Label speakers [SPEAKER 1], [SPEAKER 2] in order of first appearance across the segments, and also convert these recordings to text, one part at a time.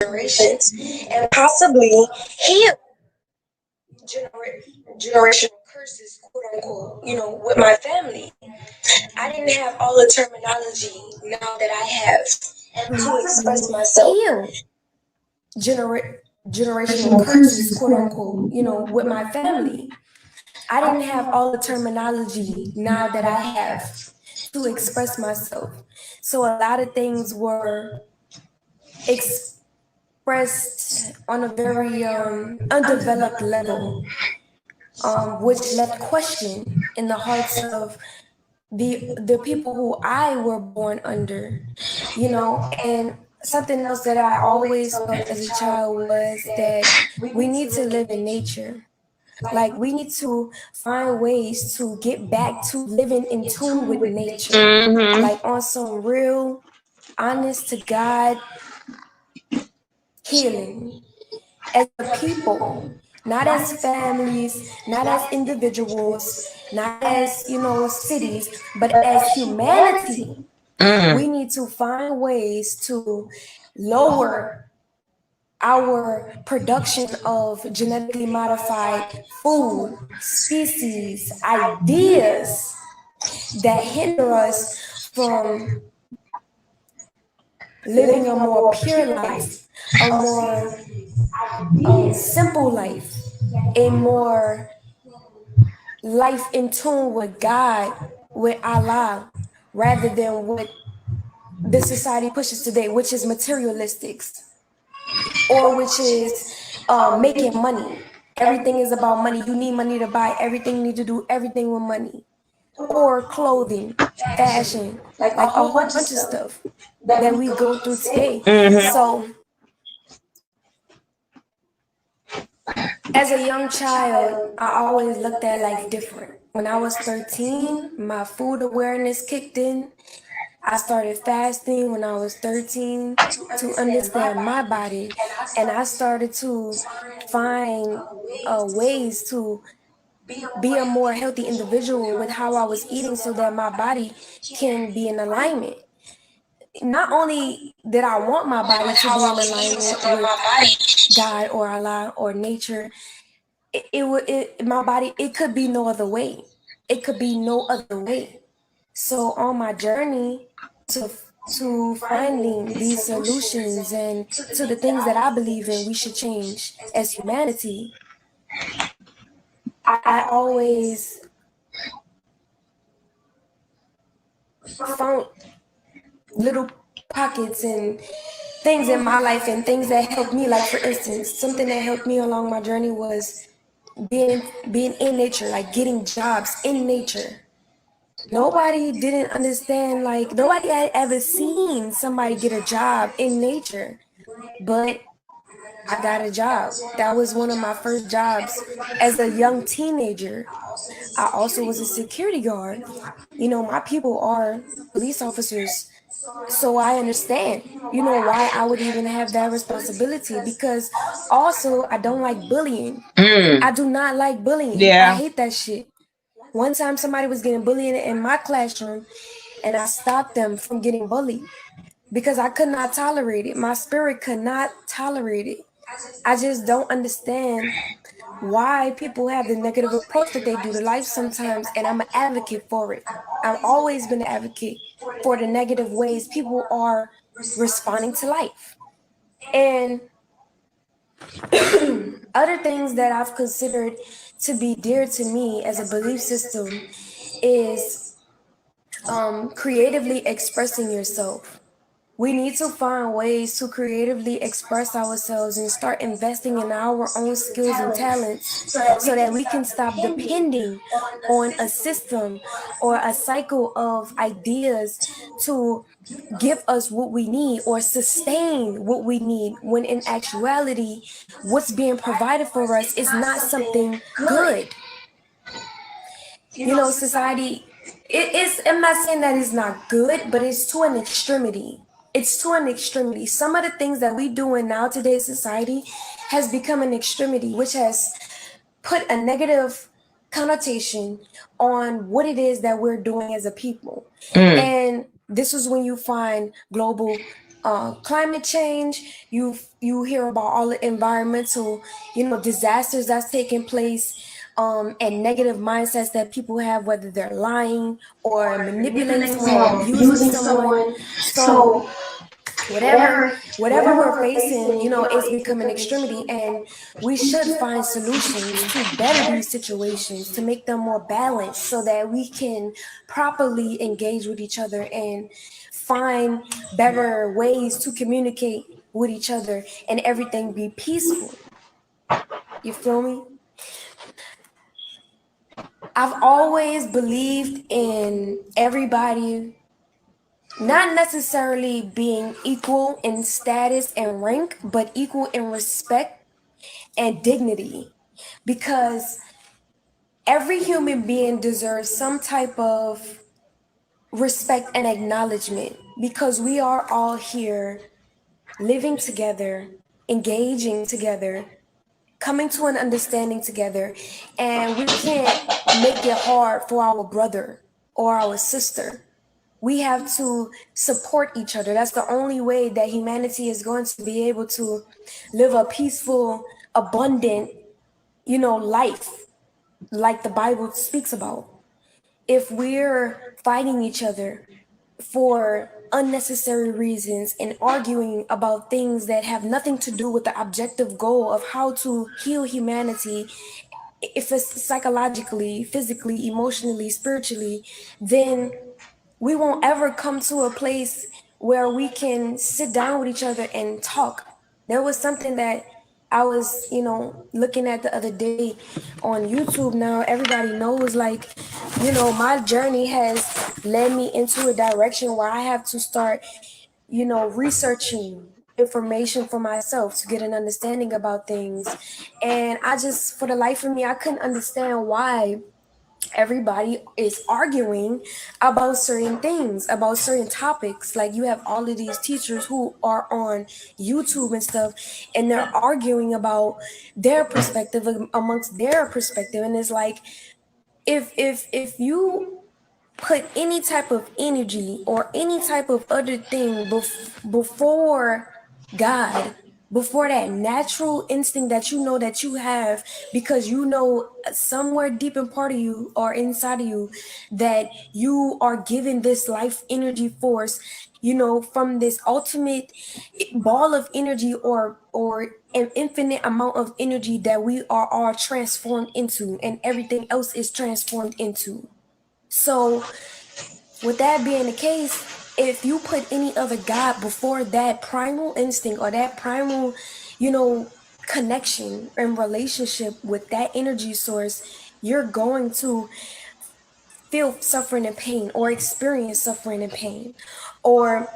[SPEAKER 1] generations and possibly heal generational curses, quote unquote, with my family. I didn't have all the terminology now that I have to express myself.
[SPEAKER 2] Heal genera- generational curses, quote unquote, with my family. I didn't have all the terminology now that I have to express myself. So a lot of things were expressed on a very undeveloped level, which left question in the hearts of the people who I were born under, and something else that I always felt as a child was that we need to live in nature. Like we need to find ways to get back to living in tune with nature,
[SPEAKER 3] Mm-hmm.
[SPEAKER 2] like on some real, honest to God healing as a people, not as families, not as individuals, not as, cities, but as humanity. We need to find ways to lower our production of genetically modified food, species, ideas that hinder us from living a more pure life, a more simple life, a more life in tune with God, with Allah, rather than what the society pushes today, which is materialistics, or which is making money. Everything is about money. You need money to buy everything. You need to do everything with money, or clothing, fashion, like a whole bunch of stuff that we go through today. So as a young child, I always looked at life different. When I was 13, my food awareness kicked in. I started fasting when I was 13 to understand my body, and I started to find ways to be a more healthy individual with how I was eating so that my body can be in alignment. Not only did I want my body to be in alignment with God or Allah or nature, my body, it could be no other way. It could be no other way. So on my journey to finding these solutions and to the things that I believe in we should change as humanity, I always found little pockets and things in my life and things that helped me. Like for instance, something that helped me along my journey was being in nature, like getting jobs in nature. Nobody didn't understand, like nobody had ever seen somebody get a job in nature, but I got a job. That was one of my first jobs as a young teenager. I also was a security guard. My people are police officers. So I understand, why I would even have that responsibility, because also I don't like bullying. I do not like bullying. I
[SPEAKER 3] Yeah.
[SPEAKER 2] hate that shit. One time somebody was getting bullied in my classroom and I stopped them from getting bullied because I could not tolerate it. My spirit could not tolerate it. I just don't understand why people have the negative approach that they do to life sometimes, and I'm an advocate for it. I've always been an advocate for the negative ways people are responding to life. And other things that I've considered to be dear to me as a belief system is creatively expressing yourself. We need to find ways to creatively express ourselves and start investing in our own skills and talents so that we can stop depending on a system or a cycle of ideas to give us what we need or sustain what we need, when in actuality, what's being provided for us is not something good. Society, I'm not saying that it's not good, but it's to an extremity. It's to an extremity. Some of the things that we do in now today's society has become an extremity, which has put a negative connotation on what it is that we're doing as a people. And this is when you find global climate change. You hear about all the environmental, disasters that's taking place, and negative mindsets that people have, whether they're lying or manipulating someone or abusing someone. So whatever whatever we're facing, it's becoming extremity, and we should find solutions to better these situations, to make them more balanced, so that we can properly engage with each other and find better ways to communicate with each other and everything be peaceful. You feel me? I've always believed in everybody not necessarily being equal in status and rank, but equal in respect and dignity. Because every human being deserves some type of respect and acknowledgement, because we are all here living together, engaging together, coming to an understanding together, and we can't make it hard for our brother or our sister. We have to support each other. That's the only way that humanity is going to be able to live a peaceful, abundant, life, like the Bible speaks about. If we're fighting each other for unnecessary reasons and arguing about things that have nothing to do with the objective goal of how to heal humanity, if it's psychologically, physically, emotionally, spiritually, then we won't ever come to a place where we can sit down with each other and talk. There was something that I was, looking at the other day on YouTube. Now everybody knows, like, my journey has led me into a direction where I have to start, researching information for myself to get an understanding about things. And I just, for the life of me, I couldn't understand why everybody is arguing about certain things, about certain topics. Like, you have all of these teachers who are on YouTube and stuff, and they're arguing about their perspective amongst their perspective. And it's like, if you put any type of energy or any type of other thing before God, before that natural instinct that that you have, because somewhere deep in part of you or inside of you that you are given this life energy force, from this ultimate ball of energy, or an infinite amount of energy that we are all transformed into, and everything else is transformed into. So, with that being the case, if you put any other God before that primal instinct or that primal, connection and relationship with that energy source, you're going to feel suffering and pain, or experience suffering and pain, or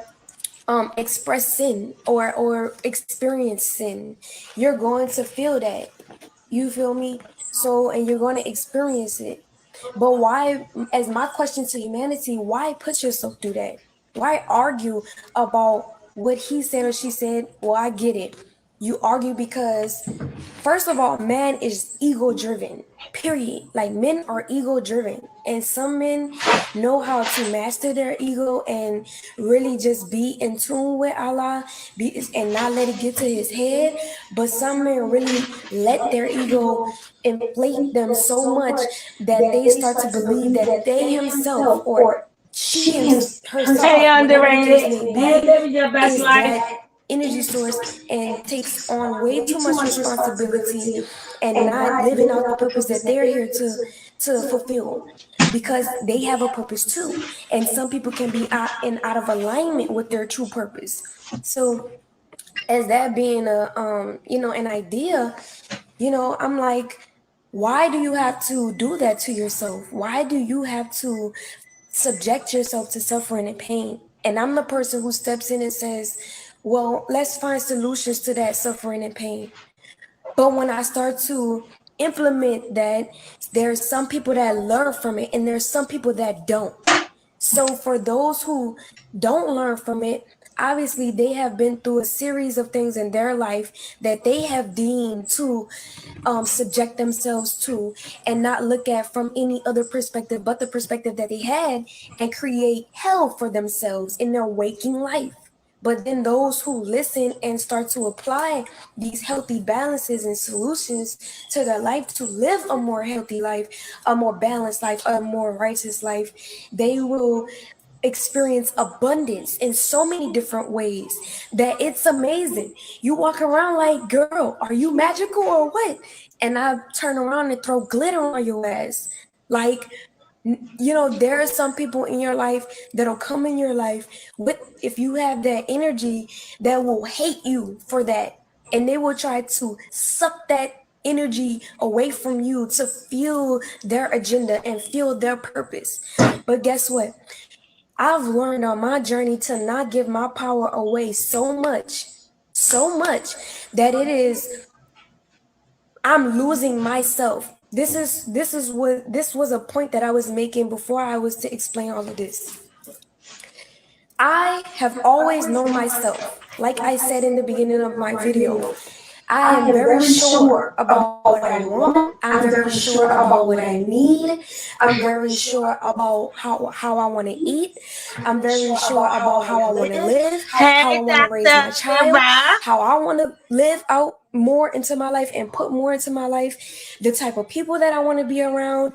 [SPEAKER 2] express sin, or experience sin. You're going to feel that. You feel me? So, and you're going to experience it. But why, as my question to humanity, why put yourself through that? Why argue about what he said or she said? Well, I get it. You argue because, first of all, man is ego driven, period. Like, men are ego driven, and some men know how to master their ego and really just be in tune with Allah, and not let it get to his head. But some men really let their ego inflate them so much that they start to believe that they himself, or herself, whatever the case may be, is that energy source, and takes on way too much responsibility and not living out the purpose that they're here to fulfill, because they have a purpose too, and some people can be out of alignment with their true purpose. So, as that being an idea, I'm like, why do you have to do that to yourself? Why do you have to subject yourself to suffering and pain? And I'm the person who steps in and says, well, let's find solutions to that suffering and pain. But when I start to implement that, there's some people that learn from it, and there's some people that don't. So for those who don't learn from it, obviously they have been through a series of things in their life that they have deemed to subject themselves to, and not look at from any other perspective but the perspective that they had, and create hell for themselves in their waking life. But then those who listen and start to apply these healthy balances and solutions to their life to live a more healthy life, a more balanced life, a more righteous life, they will experience abundance in so many different ways that it's amazing. You walk around like, girl, are you magical or what? And I turn around and throw glitter on your ass. Like, there are some people in your life that'll come in your life with, if you have that energy, that will hate you for that. And they will try to suck that energy away from you to fuel their agenda and fuel their purpose. But guess what? I've learned on my journey to not give my power away so much that I'm losing myself. This was a point that I was making before I was to explain all of this. I have always known myself. Like I said in the beginning of my video, I am very sure about what I want. I'm very sure about what I need. I'm very sure about how I want to eat. I'm very sure about how I want to live, how I want to raise my child, how I want to live out more into my life and put more into my life, the type of people that I want to be around,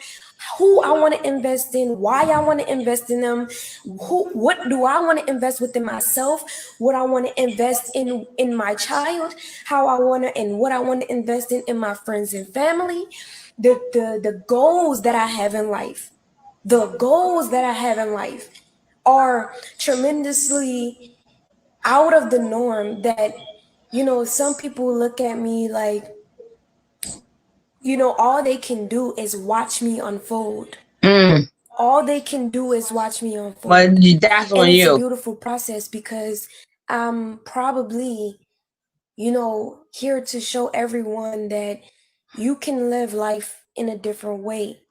[SPEAKER 2] who I want to invest in, why I want to invest in them, what do I want to invest within myself, what I want to invest in my child, how I want to, and what I want to invest in my friends and family, the goals that I have in life. The goals that I have in life are tremendously out of the norm that, some people look at me like, all they can do is watch me unfold. All they can do is watch me unfold.
[SPEAKER 3] But that's on
[SPEAKER 2] and it's
[SPEAKER 3] you.
[SPEAKER 2] a beautiful process because I'm probably, here to show everyone that you can live life in a different way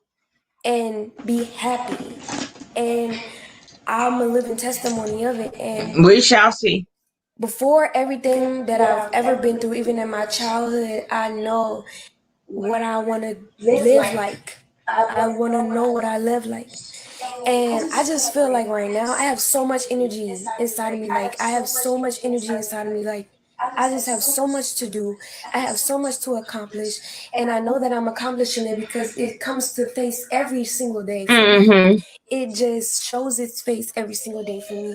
[SPEAKER 2] and be happy. And I'm a living testimony of it. And
[SPEAKER 3] we shall see.
[SPEAKER 2] Before everything that I've ever been through, even in my childhood, I know what I want to live like. I want to know what I live like. And I just feel like right now I have so much energy inside of me. Like, I have so much energy inside of me. Like, I just have so much to do. I have so much to accomplish. And I know that I'm accomplishing it because it comes to face every single day for me. It just shows its face every single day for me.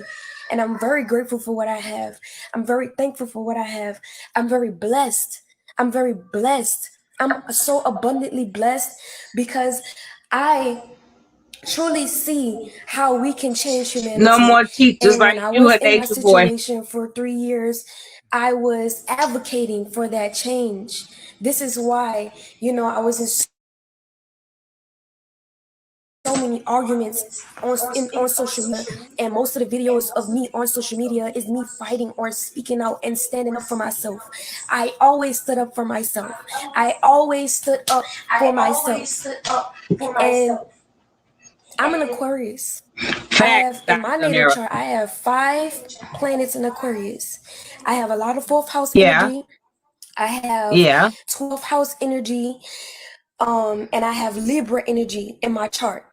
[SPEAKER 2] And I'm very grateful for what I have. I'm very thankful for what I have. I'm very blessed. I'm very blessed. I'm so abundantly blessed because I truly see how we can change humanity.
[SPEAKER 3] No more teachers
[SPEAKER 2] and when
[SPEAKER 3] like
[SPEAKER 2] I
[SPEAKER 3] you
[SPEAKER 2] was
[SPEAKER 3] at
[SPEAKER 2] in my
[SPEAKER 3] Nature Boy.
[SPEAKER 2] situation for 3 years, I was advocating for that change. This is why, I was in so many arguments on social media, and most of the videos of me on social media is me fighting or speaking out and standing up for myself. I always stood up for myself. I always stood up for myself. And I'm an Aquarius. I have, in my natal chart, I have 5 planets in Aquarius. I have a lot of 4th house energy. I have 12th house energy. And I have Libra energy in my chart.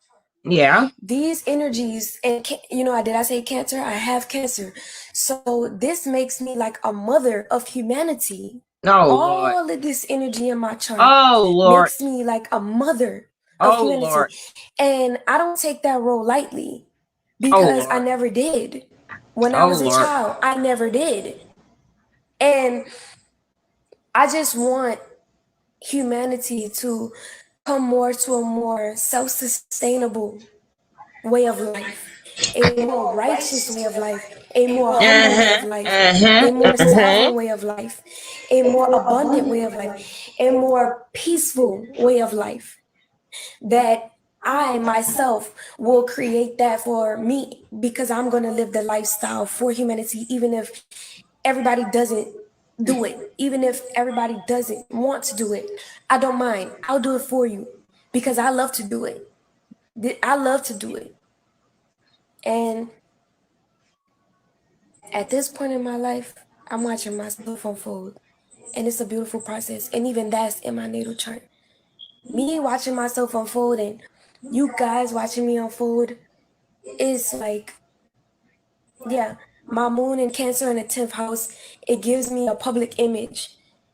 [SPEAKER 3] Yeah.
[SPEAKER 2] These energies, and did I say Cancer? I have Cancer. So this makes me like a mother of humanity. All of this energy in my chart makes me like a mother of humanity.
[SPEAKER 3] Lord.
[SPEAKER 2] And I don't take that role lightly because I never did. When I was a child, I never did. And I just want humanity to come more to a more self-sustainable way of life, a more righteous way of life, a more humble way of life, a more sovereign way of life, a more abundant way of life, a more peaceful way of life. That I myself will create that for me because I'm going to live the lifestyle for humanity, even if everybody doesn't do it, even if everybody doesn't want to do it. I don't mind. I'll do it for you because I love to do it. I love to do it. And at this point in my life, I'm watching myself unfold. And it's a beautiful process. And even that's in my natal chart. Me watching myself unfold and you guys watching me unfold is like, yeah, My moon in Cancer in the 10th house, it gives me a public image.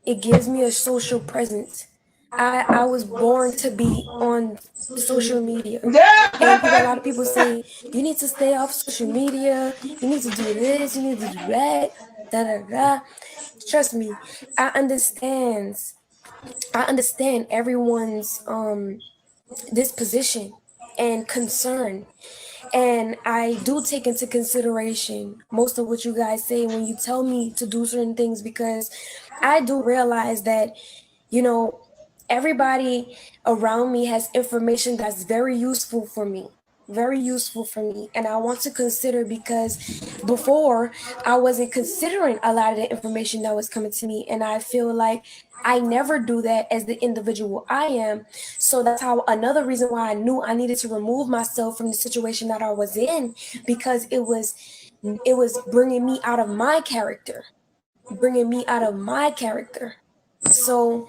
[SPEAKER 2] It gives me a social presence. I was born to be on social media. And a lot of people say, you need to stay off social media, you need to do this, you need to do that, da da da. Trust me, I understand. I understand everyone's disposition and concern. And I do take into consideration most of what you guys say when you tell me to do certain things, because I do realize that, you know, everybody around me has information that's very useful for me. Very useful for me. And I want to consider, because before I wasn't considering a lot of the information that was coming to me. And I feel like I never do that as the individual I am. So that's how another reason why I knew I needed to remove myself from the situation that I was in, because it was bringing me out of my character, bringing me out of my character. So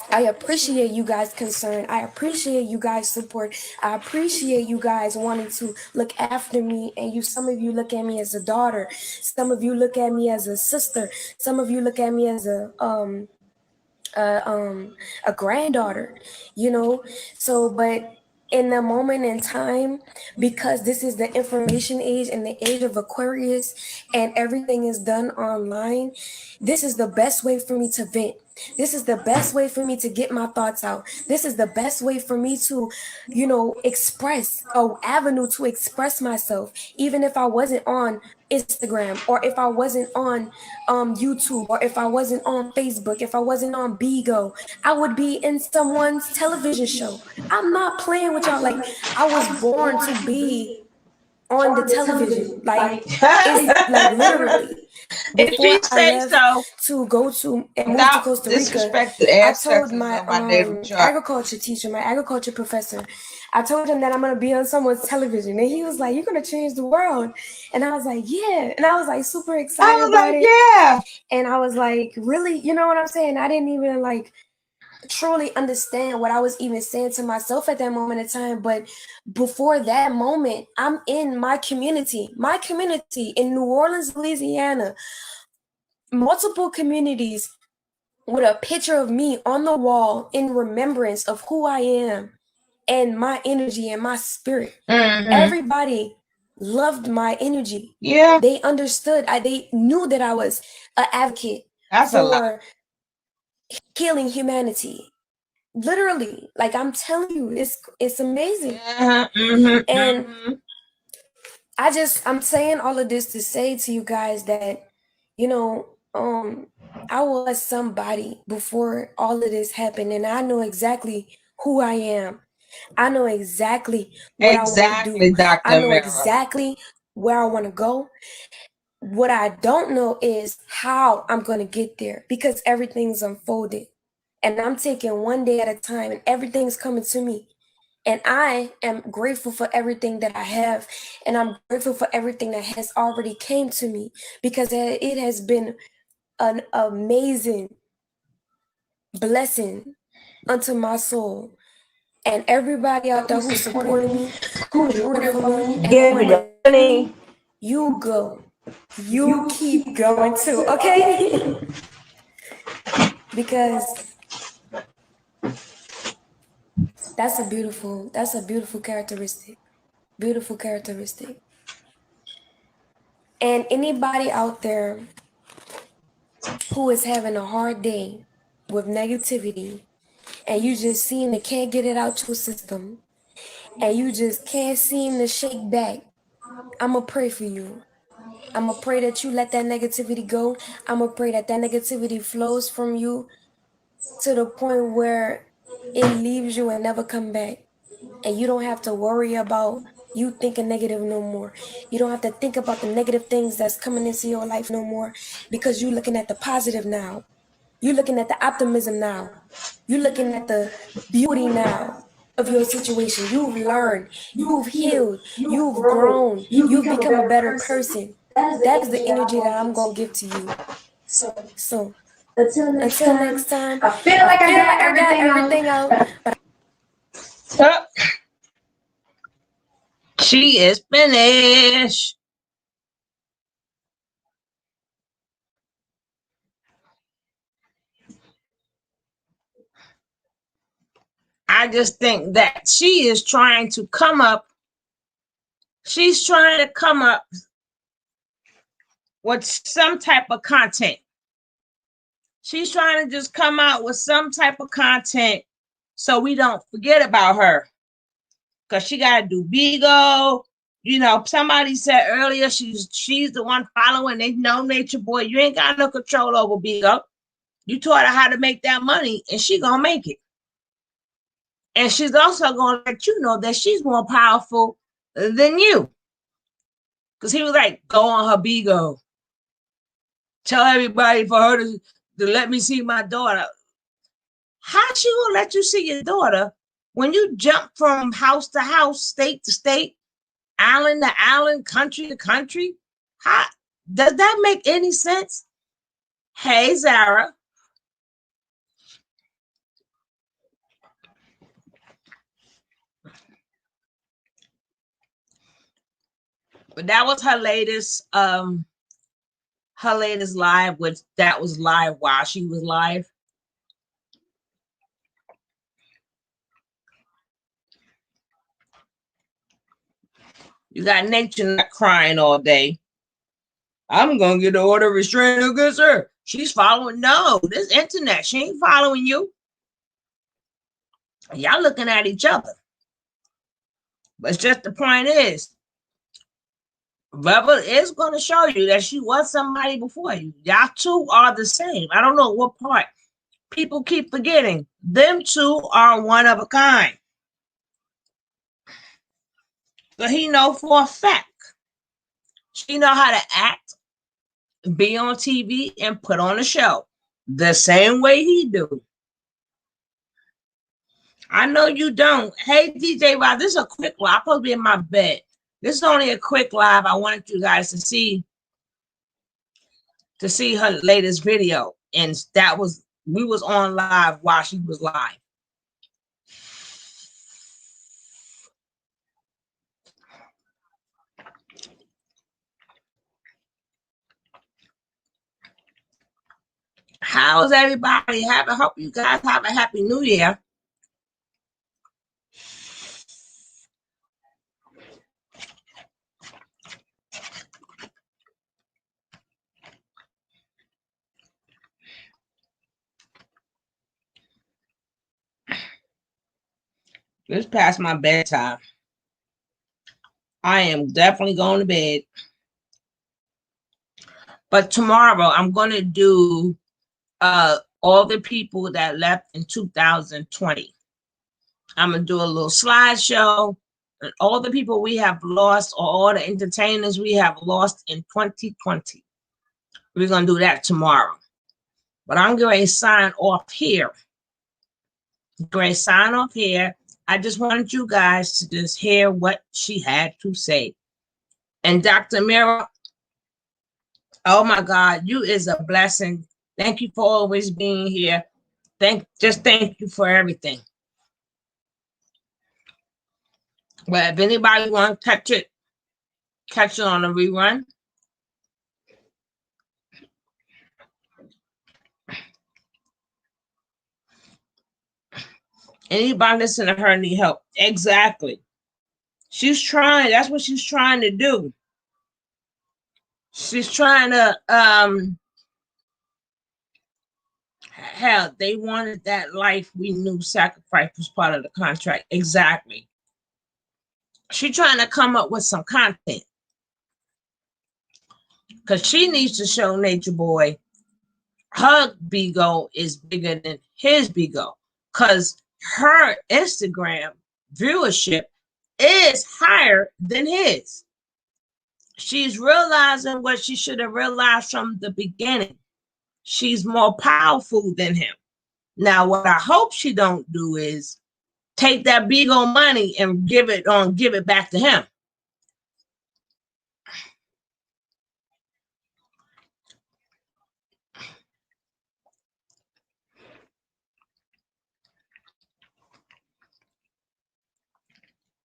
[SPEAKER 2] I appreciate you guys' concern. I appreciate you guys' support. I appreciate you guys wanting to look after me. And some of you look at me as a daughter. Some of you look at me as a sister. Some of you look at me as a granddaughter, So, but in the moment in time, because this is the information age and the age of Aquarius, and everything is done online, this is the best way for me to vent. This is the best way for me to get my thoughts out. This is the best way for me to, express, an avenue to express myself, even if I wasn't on Instagram, or if I wasn't on YouTube, or if I wasn't on Facebook, if I wasn't on Bigo, I would be in someone's television show. I'm not playing with y'all. Like, I was born to be on the television. Like, it's like literally.
[SPEAKER 3] If
[SPEAKER 2] Before
[SPEAKER 3] you
[SPEAKER 2] I
[SPEAKER 3] say
[SPEAKER 2] left
[SPEAKER 3] so,
[SPEAKER 2] to go to and move to
[SPEAKER 3] without
[SPEAKER 2] Costa Rica,
[SPEAKER 3] disrespecting
[SPEAKER 2] I told
[SPEAKER 3] ancestors
[SPEAKER 2] my
[SPEAKER 3] on my natal chart.
[SPEAKER 2] agriculture teacher, my agriculture professor, I told him that I'm gonna be on someone's television, and he was like, "You're gonna change the world," and I was like, "Yeah," and I was like super excited about it.
[SPEAKER 3] Yeah.
[SPEAKER 2] And I was like, "Really?" You know what I'm saying? I didn't even like truly understand what I was even saying to myself at that moment in time. But before that moment, I'm in my community in New Orleans, Louisiana, multiple communities with a picture of me on the wall in remembrance of who I am and my energy and my spirit. Everybody loved my energy.
[SPEAKER 3] Yeah.
[SPEAKER 2] They understood. They knew that I was an advocate for healing humanity. Literally, like, I'm telling you, it's amazing. And I'm saying all of this to say to you guys that, I was somebody before all of this happened, and I know exactly who I am. I know exactly what I want to do.
[SPEAKER 3] Dr.
[SPEAKER 2] I know
[SPEAKER 3] Amara.
[SPEAKER 2] exactly where I want to go. What I don't know is how I'm going to get there, because everything's unfolded. And I'm taking one day at a time, and everything's coming to me. And I am grateful for everything that I have. And I'm grateful for everything that has already came to me, because it has been an amazing blessing unto my soul. And everybody out there who's supporting me, who's rooting for me, and who you go. You keep going too, okay? Because that's a beautiful characteristic. Beautiful characteristic. And anybody out there who is having a hard day with negativity, and you just seem to can't get it out your system, and you just can't seem to shake back, I'm going to pray for you. I'm going to pray that you let that negativity go. I'm going to pray that that negativity flows from you to the point where it leaves you and never come back. And you don't have to worry about you thinking negative no more. You don't have to think about the negative things that's coming into your life no more, because you're looking at the positive now. You're looking at the optimism now. You're looking at the beauty now of your situation. You've learned, you've healed, you've grown, you've become a better person. That is the energy that I'm going to give to you. So until next time, I feel like I got everything out.
[SPEAKER 3] She is finished. just think that she is trying to come up. She's trying to come up with some type of content. She's trying to just come out with some type of content so we don't forget about her. Because she got to do Bigo. You know, somebody said earlier she's the one following. They know Nature Boy. You ain't got no control over Bigo. You taught her how to make that money, and she gonna make it. And she's also gonna let you know that she's more powerful than you. Because he was like, go on her Bigo. Tell everybody for her to let me see my daughter. How's she gonna let you see your daughter when you jump from house to house, state to state, island to island, country to country? How does that make any sense? Hey, Zara. But that was her latest live, which that was live while she was live. You got Nature not crying all day. I'm gonna get an order of restraining against her. She's following. No, this internet, she ain't following you. Y'all looking at each other. But it's just the point is, Rebel is going to show you that she was somebody before you. Y'all two are the same. I don't know what part. People keep forgetting. Them two are one of a kind. So he know for a fact. She know how to act, be on TV, and put on a show. The same way he do. I know you don't. Hey, DJ Rob, this is a quick live. I'm supposed to be in my bed. This is only a quick live. I wanted you guys to see her latest video. And we was on live while she was live. How's everybody? I hope you guys have a happy new year. It's past my bedtime. I am definitely going to bed. But tomorrow I'm going to do all the people that left in 2020. I'm going to do a little slideshow and all the people we have lost or all the entertainers we have lost in 2020. We're going to do that tomorrow. But I'm going to sign off here. I just wanted you guys to just hear what she had to say. And Dr. Mira, oh my God, you is a blessing. Thank you for always being here. Thank you for everything. But if anybody want to catch it on a rerun. Anybody listening to her need help. Exactly. She's trying. That's what she's trying to do. She's trying to, hell, they wanted that life. We knew sacrifice was part of the contract. Exactly. She's trying to come up with some content. Because she needs to show Nature Boy her Bigo is bigger than his Bigo. Because her Instagram viewership is higher than his. She's realizing what she should have realized from the beginning. She's more powerful than him. Now, what I hope she don't do is take that Bigo money and give it back to him.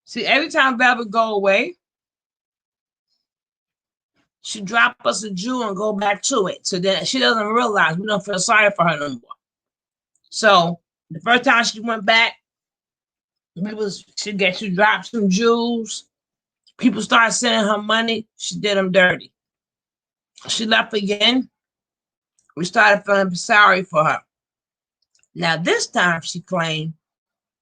[SPEAKER 3] See, every time Velvet go away, she drop us a Jew and go back to it. So then she doesn't realize we don't feel sorry for her no more. So the first time she went back, She dropped some jewels. People started sending her money. She did them dirty. She left again. We started feeling sorry for her. Now this time she claimed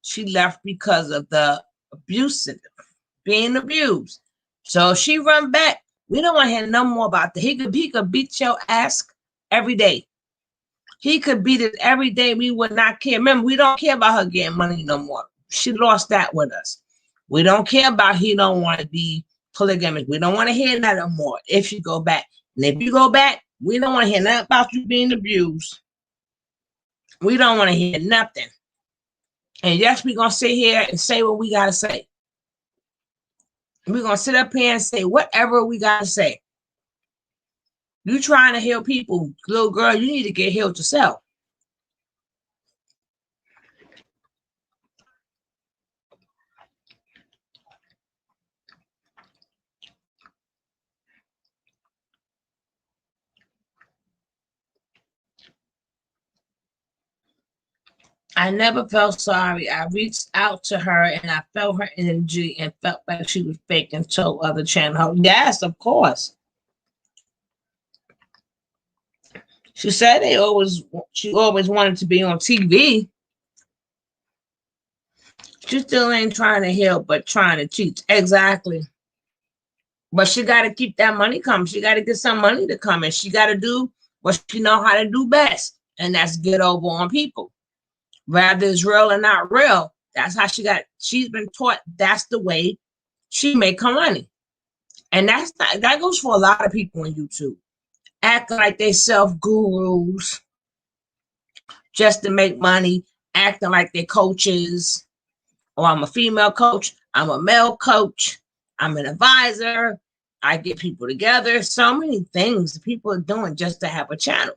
[SPEAKER 3] she left because of the abusive, being abused. So she run back. We don't want to hear no more about that. He could beat your ass every day. He could beat it every day. We would not care. Remember, we don't care about her getting money no more. She lost that with us. We don't care about he don't want to be polygamic. We don't want to hear that no more if you go back. And if you go back, we don't want to hear nothing about you being abused. We don't want to hear nothing. And yes, we're going to sit here and say what we got to say. We're going to sit up here and say whatever we got to say. You trying to heal people, little girl, you need to get healed yourself. I never felt sorry. I reached out to her and I felt her energy and felt like she was fake and told other channel. Yes, of course. She said she always wanted to be on TV. She still ain't trying to help, but trying to cheat. Exactly. But she got to keep that money coming. She got to get some money to come in. She got to do what she know how to do best. And that's get over on people. Rather it's real or not real. That's how she's been taught that's the way she make her money. And that goes for a lot of people on YouTube. Acting like they self-gurus just to make money, acting like they're coaches. Oh, I'm a female coach. I'm a male coach. I'm an advisor. I get people together. So many things people are doing just to have a channel.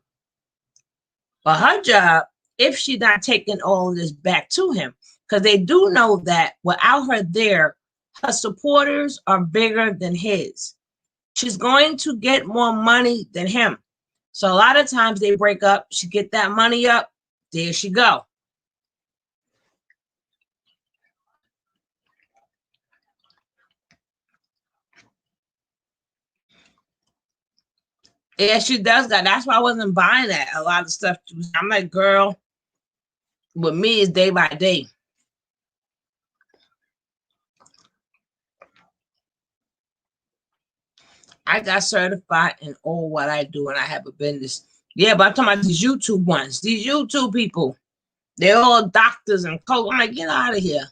[SPEAKER 3] But her job, if she's not taking all of this back to him, because they do know that without her there, her supporters are bigger than his. She's going to get more money than him. So a lot of times they break up. She get that money up. There she go. Yeah, she does that. That's why I wasn't buying that. A lot of stuff. I'm like, girl, with me, it's day by day. I got certified in all what I do, and I have a business. Yeah, but I'm talking about these YouTube ones. These YouTube people, they're all doctors and coach. I'm like, get out of here.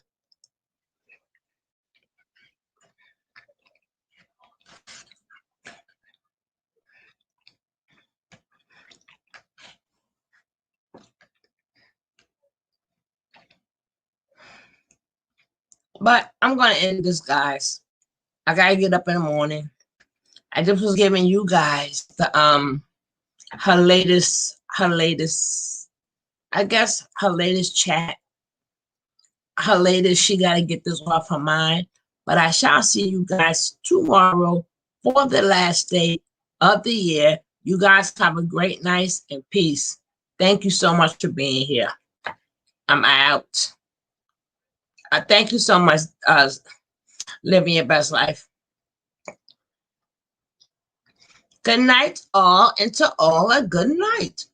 [SPEAKER 3] But I'm gonna end this, guys. I gotta get up in the morning. I just was giving you guys the her latest I guess her latest chat. Her latest, she gotta get this off her mind. But I shall see you guys tomorrow for the last day of the year. You guys have a great night and peace. Thank you so much for being here. I'm out. Thank you so much, living your best life. Good night, all, and to all a good night.